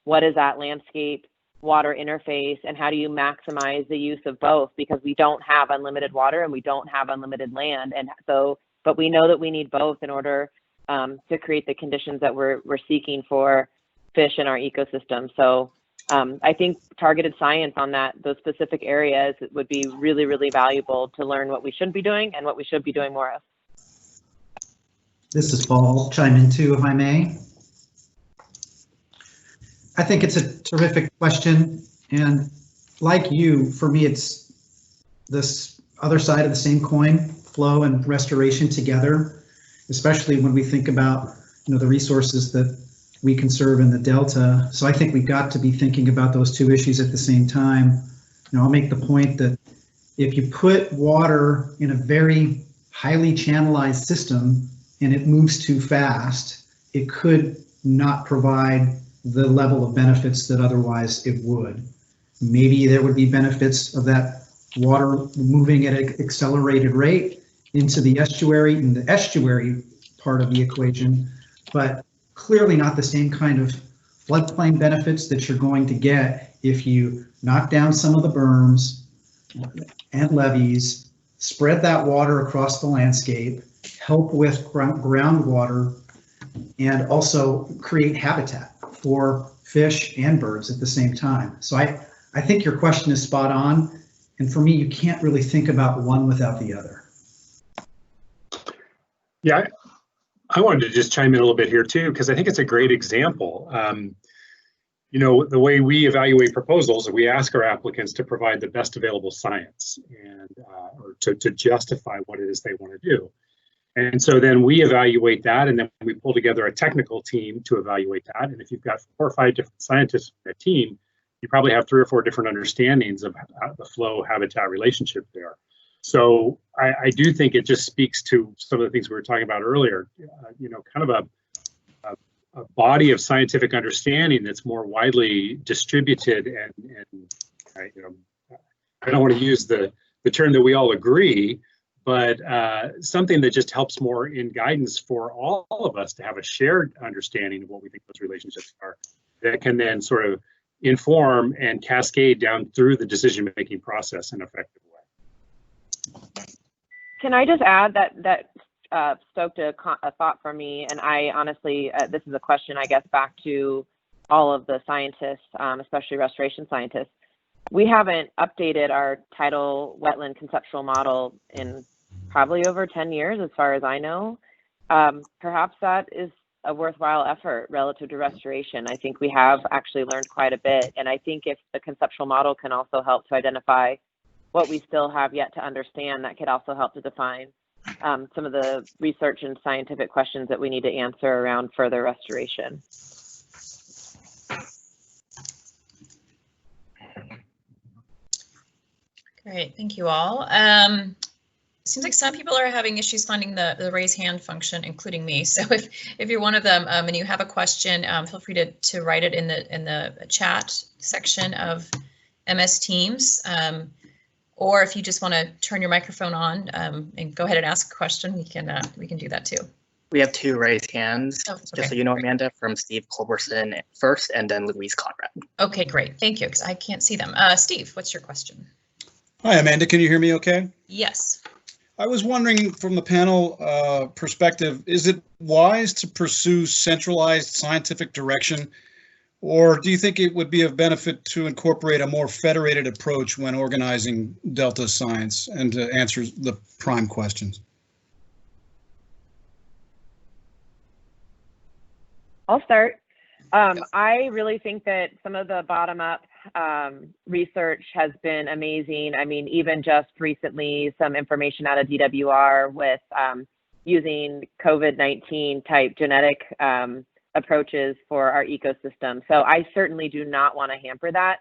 what is that landscape water interface and how do you maximize the use of both, because we don't have unlimited water and we don't have unlimited land. And so, but we know that we need both in order to create the conditions that we're seeking for fish in our ecosystem. So I think targeted science on those specific areas would be really, really valuable to learn what we should be doing and what we should be doing more of. This is Paul. I'll chime in too, if I may. I think it's a terrific question. And like you, for me, it's this other side of the same coin, flow and restoration together, especially when we think about the resources that we conserve in the Delta. So I think we've got to be thinking about those two issues at the same time. I'll make the point that if you put water in a very highly channelized system and it moves too fast, it could not provide the level of benefits that otherwise it would. Maybe there would be benefits of that water moving at an accelerated rate into the estuary, in the estuary part of the equation, but clearly not the same kind of floodplain benefits that you're going to get if you knock down some of the berms and levees, spread that water across the landscape, help with groundwater, and also create habitat for fish and birds at the same time. So I think your question is spot on. And for me, you can't really think about one without the other. Yeah, I wanted to just chime in a little bit here too, because I think it's a great example. The way we evaluate proposals, we ask our applicants to provide the best available science and or to justify what it is they want to do. And so then we evaluate that, and then we pull together a technical team to evaluate that. And if you've got 4 or 5 different scientists in a team, you probably have 3 or 4 different understandings of the flow habitat relationship there. So I do think it just speaks to some of the things we were talking about earlier, kind of a body of scientific understanding that's more widely distributed and I don't want to use the term that we all agree, but something that just helps more in guidance for all of us to have a shared understanding of what we think those relationships are that can then sort of inform and cascade down through the decision-making process in an effective way. Can I just add that stoked a thought for me, and I honestly, this is a question I guess back to all of the scientists, especially restoration scientists. We haven't updated our tidal wetland conceptual model in probably over 10 years, as far as I know. Perhaps that is a worthwhile effort relative to restoration. I think we have actually learned quite a bit, and I think if the conceptual model can also help to identify what we still have yet to understand, that could also help to define some of the research and scientific questions that we need to answer around further restoration. Great, thank you all. Seems like some people are having issues finding the raise hand function, including me. So if you're one of them and you have a question, feel free to write it in the chat section of MS Teams. Or if you just want to turn your microphone on and go ahead and ask a question, we can do that too. We have 2 raised hands, Oh, okay. just so you know, Amanda, from Steve Culberson first, and then Louise Conrad. Okay, great. Thank you, because I can't see them. Steve, what's your question? Hi, Amanda. Can you hear me okay? Yes. I was wondering from the panel perspective, is it wise to pursue centralized scientific direction, or do you think it would be of benefit to incorporate a more federated approach when organizing Delta science, and to answer the prime questions? I'll start. I really think that some of the bottom-up research has been amazing. I mean, even just recently, some information out of DWR with using COVID-19 type genetic approaches for our ecosystem. So I certainly do not want to hamper that.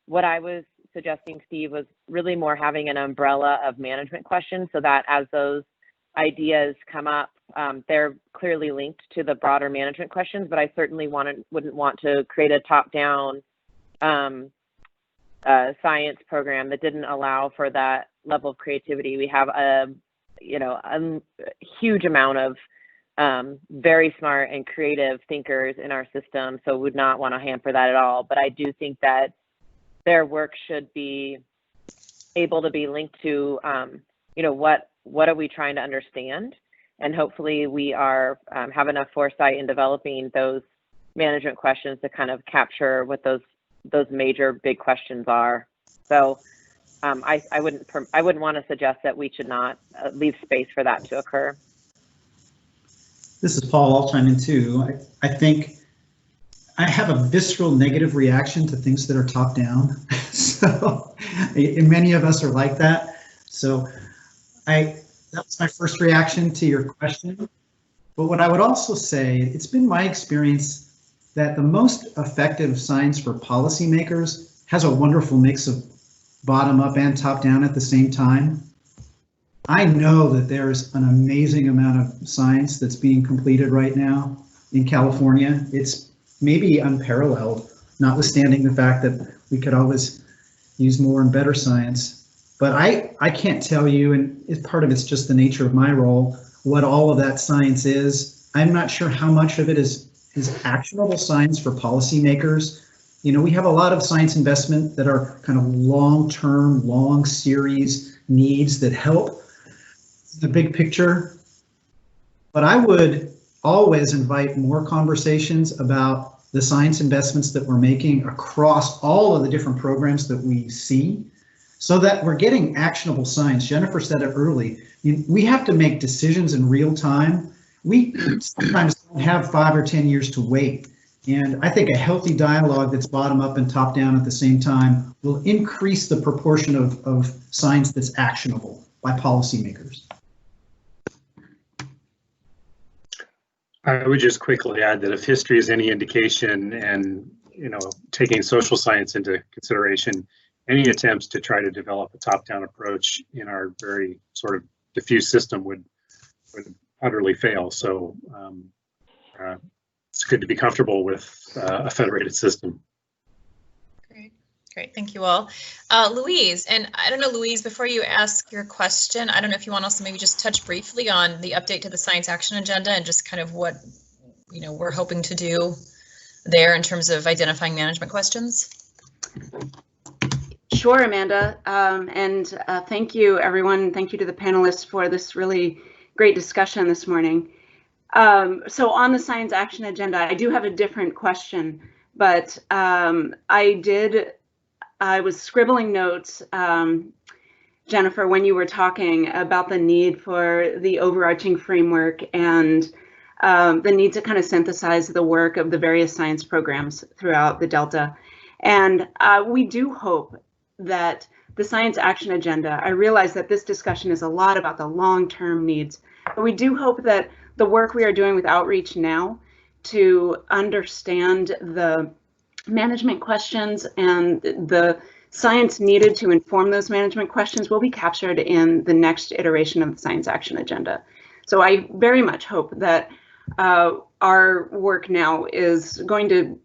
What I was suggesting, Steve, was really more having an umbrella of management questions so that as those ideas come up, they're clearly linked to the broader management questions, but I certainly wouldn't want to create a top-down science program that didn't allow for that level of creativity. We have a huge amount of very smart and creative thinkers in our system, so would not want to hamper that at all. But I do think that their work should be able to be linked to, what are we trying to understand? And hopefully we are have enough foresight in developing those management questions to kind of capture what those major big questions are. So I wouldn't want to suggest that we should not leave space for that to occur. This is Paul. I'll chime in too. I think I have a visceral negative reaction to things that are top down. So and many of us are like that. So that's my first reaction to your question. But what I would also say, it's been my experience that the most effective science for policymakers has a wonderful mix of bottom up and top down at the same time. I know that there's an amazing amount of science that's being completed right now in California. It's maybe unparalleled, notwithstanding the fact that we could always use more and better science. But I can't tell you, and part of it's just the nature of my role, what all of that science is. I'm not sure how much of it is actionable science for policymakers. You know, we have a lot of science investment that are kind of long-term, long series needs that help the big picture. But I would always invite more conversations about the science investments that we're making across all of the different programs that we see, so that we're getting actionable science. Jennifer said it early. We have to make decisions in real time. We sometimes don't have 5 or 10 years to wait. And I think a healthy dialogue that's bottom up and top down at the same time will increase the proportion of science that's actionable by policymakers. I would just quickly add that if history is any indication, and taking social science into consideration, any attempts to try to develop a top-down approach in our very sort of diffuse system would utterly fail. So it's good to be comfortable with a federated system. Great, thank you all. Louise, and I don't know, Louise, before you ask your question, I don't know if you want also maybe just touch briefly on the update to the Science Action Agenda and just kind of what we're hoping to do there in terms of identifying management questions. Sure, Amanda, and thank you, everyone. Thank you to the panelists for this really great discussion this morning. So on the Science Action Agenda, I do have a different question, but I was scribbling notes, Jennifer, when you were talking about the need for the overarching framework and the need to kind of synthesize the work of the various science programs throughout the Delta. And we do hope that the Science Action Agenda, I realize that this discussion is a lot about the long-term needs, but we do hope that the work we are doing with outreach now to understand the management questions and the science needed to inform those management questions will be captured in the next iteration of the Science Action Agenda. So I very much hope that our work now is going to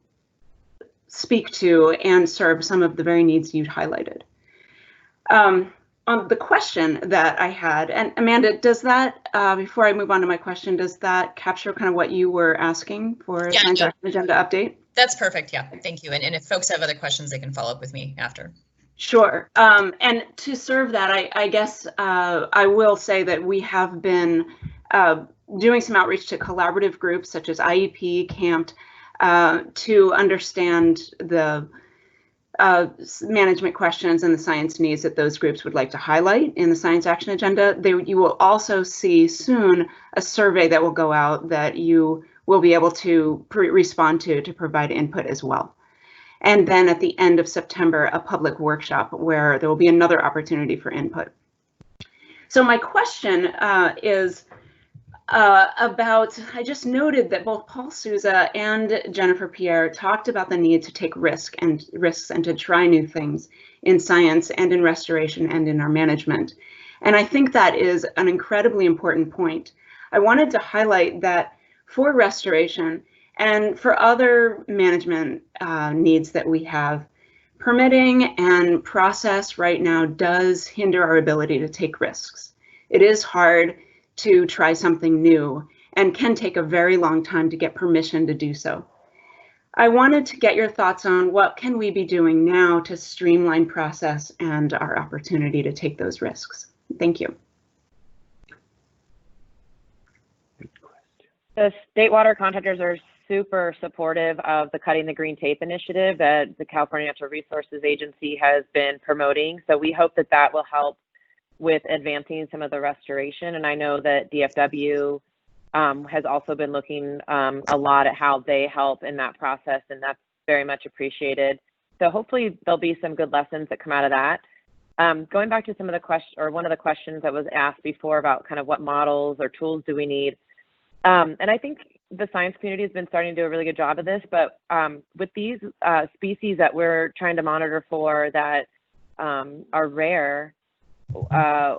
speak to and serve some of the very needs you highlighted. On the question that I had, and Amanda, does that, before I move on to my question, does that capture kind of what you were asking for a Science Action Agenda update? That's perfect, yeah, thank you. And if folks have other questions, they can follow up with me after. Sure, and to serve that, I guess I will say that we have been doing some outreach to collaborative groups such as IEP, CAMPT, to understand the management questions and the science needs that those groups would like to highlight in the Science Action Agenda. You will also see soon a survey that will go out that you will be able to respond to provide input as well. And then at the end of September, a public workshop where there will be another opportunity for input. So my question is about, I just noted that both Paul Souza and Jennifer Pierre talked about the need to take risks and to try new things in science and in restoration and in our management. And I think that is an incredibly important point. I wanted to highlight that for restoration and for other management needs that we have, permitting and process right now does hinder our ability to take risks. It is hard to try something new and can take a very long time to get permission to do so. I wanted to get your thoughts on what can we be doing now to streamline process and our opportunity to take those risks. Thank you. The state water contractors are super supportive of the Cutting the Green Tape initiative that the California Natural Resources Agency has been promoting. So we hope that that will help with advancing some of the restoration. And I know that DFW has also been looking a lot at how they help in that process, and that's very much appreciated. So hopefully there'll be some good lessons that come out of that. Going back to some of the questions, or one of the questions that was asked before about kind of what models or tools do we need. And I think the science community has been starting to do a really good job of this, but with these species that we're trying to monitor for that are rare,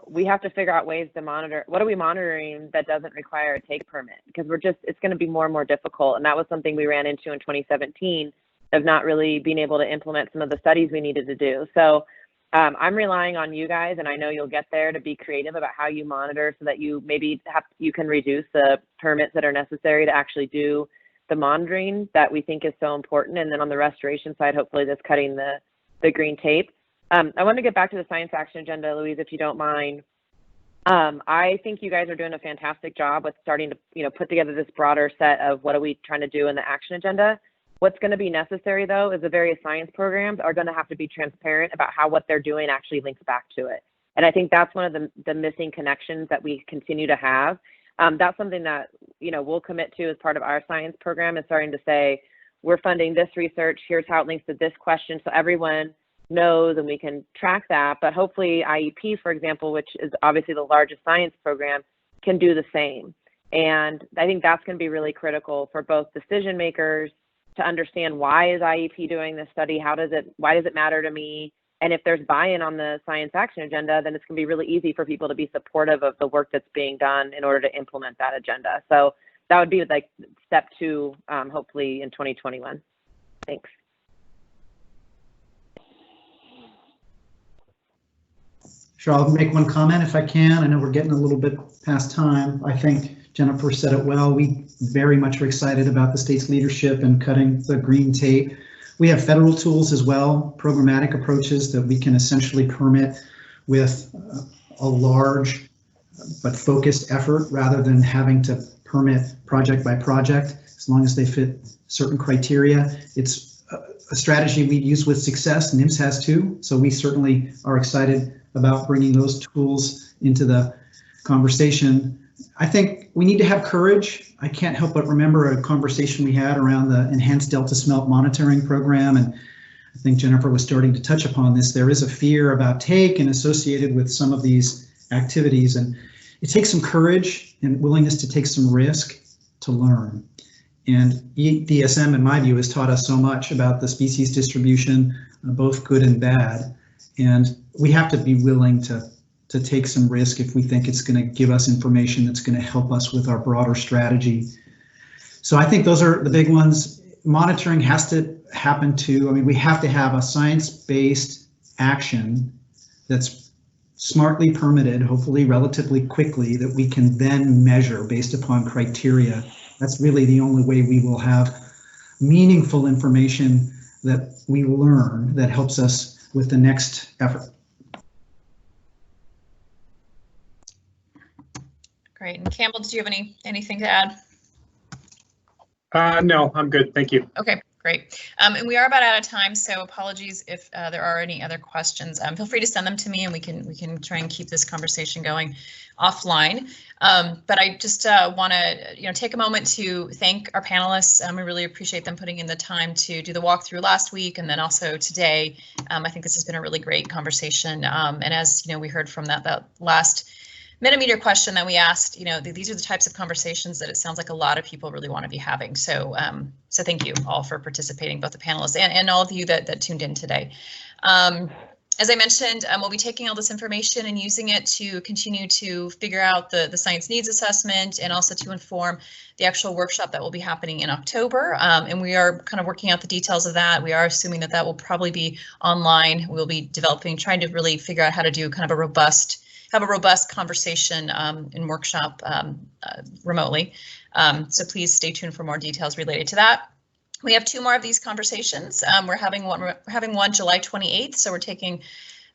we have to figure out ways to monitor. What are we monitoring that doesn't require a take permit? Because it's going to be more and more difficult. And that was something we ran into in 2017 of not really being able to implement some of the studies we needed to do. So I'm relying on you guys, and I know you'll get there, to be creative about how you monitor so that you maybe you can reduce the permits that are necessary to actually do the monitoring that we think is so important. And then on the restoration side, hopefully that's cutting the green tape. I want to get back to the Science Action Agenda, Louise, if you don't mind. I think you guys are doing a fantastic job with starting to put together this broader set of what are we trying to do in the action agenda. What's going to be necessary, though, is the various science programs are going to have to be transparent about how what they're doing actually links back to it. And I think that's one of the missing connections that we continue to have. That's something that we'll commit to as part of our science program, is starting to say, we're funding this research, here's how it links to this question, so everyone knows and we can track that. But hopefully IEP, for example, which is obviously the largest science program, can do the same. And I think that's going to be really critical for both decision makers to understand, why is IEP doing this study? Why does it matter to me? And if there's buy-in on the Science Action Agenda, then it's going to be really easy for people to be supportive of the work that's being done in order to implement that agenda. So that would be like step 2, hopefully in 2021. Thanks. Sure, I'll make one comment if I can. I know we're getting a little bit past time. I think Jennifer said it well. We very much are excited about the state's leadership in cutting the green tape. We have federal tools as well, programmatic approaches that we can essentially permit with a large but focused effort, rather than having to permit project by project, as long as they fit certain criteria. It's a strategy we use with success. NIMS has too, so we certainly are excited about bringing those tools into the conversation. I think we need to have courage. I can't help but remember a conversation we had around the enhanced delta smelt monitoring program, and I think Jennifer was starting to touch upon this. There is a fear about take and associated with some of these activities, and it takes some courage and willingness to take some risk to learn. And DSM, in my view, has taught us so much about the species distribution, both good and bad. And we have to be willing to take some risk if we think it's going to give us information that's going to help us with our broader strategy. So I think those are the big ones. Monitoring has to happen too. I mean, we have to have a science-based action that's smartly permitted, hopefully relatively quickly, that we can then measure based upon criteria. That's really the only way we will have meaningful information that we learn that helps us with the next effort. Great. And Campbell, did you have anything to add? No, I'm good. Thank you. Okay, great. And we are about out of time, so apologies if there are any other questions. Feel free to send them to me, and we can try and keep this conversation going offline. But I just want to take a moment to thank our panelists. We really appreciate them putting in the time to do the walkthrough last week and then also today. I think this has been a really great conversation. And as we heard from that last Mentimeter question that we asked, these are the types of conversations that it sounds like a lot of people really want to be having. So so thank you all for participating, both the panelists and all of you that tuned in today. As I mentioned, we'll be taking all this information and using it to continue to figure out the science needs assessment and also to inform the actual workshop that will be happening in October. And we are kind of working out the details of that. We are assuming that will probably be online. We'll be trying to really figure out how to do kind of a robust conversation and workshop remotely. So please stay tuned for more details related to that. We have 2 more of these conversations. We're having one July 28th, so we're taking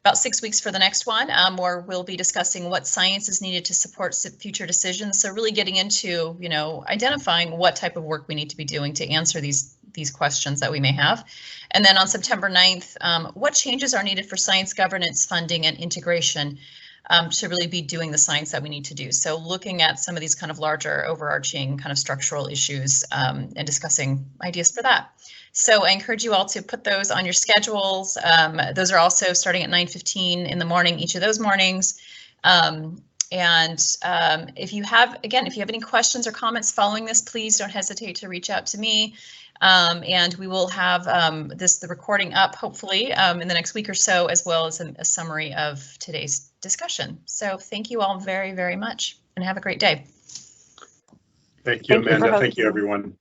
about 6 weeks for the next one, where we'll be discussing what science is needed to support future decisions. So really getting into, identifying what type of work we need to be doing to answer these questions that we may have. And then on September 9th, what changes are needed for science governance, funding, and integration to really be doing the science that we need to do. So looking at some of these kind of larger overarching kind of structural issues and discussing ideas for that. So I encourage you all to put those on your schedules. Those are also starting at 9:15 in the morning, each of those mornings. If you have any questions or comments following this, please don't hesitate to reach out to me. And we will have the recording up hopefully in the next week or so, as well as a summary of today's discussion. So thank you all very, very much and have a great day. Thank you, Amanda. Thank you, everyone.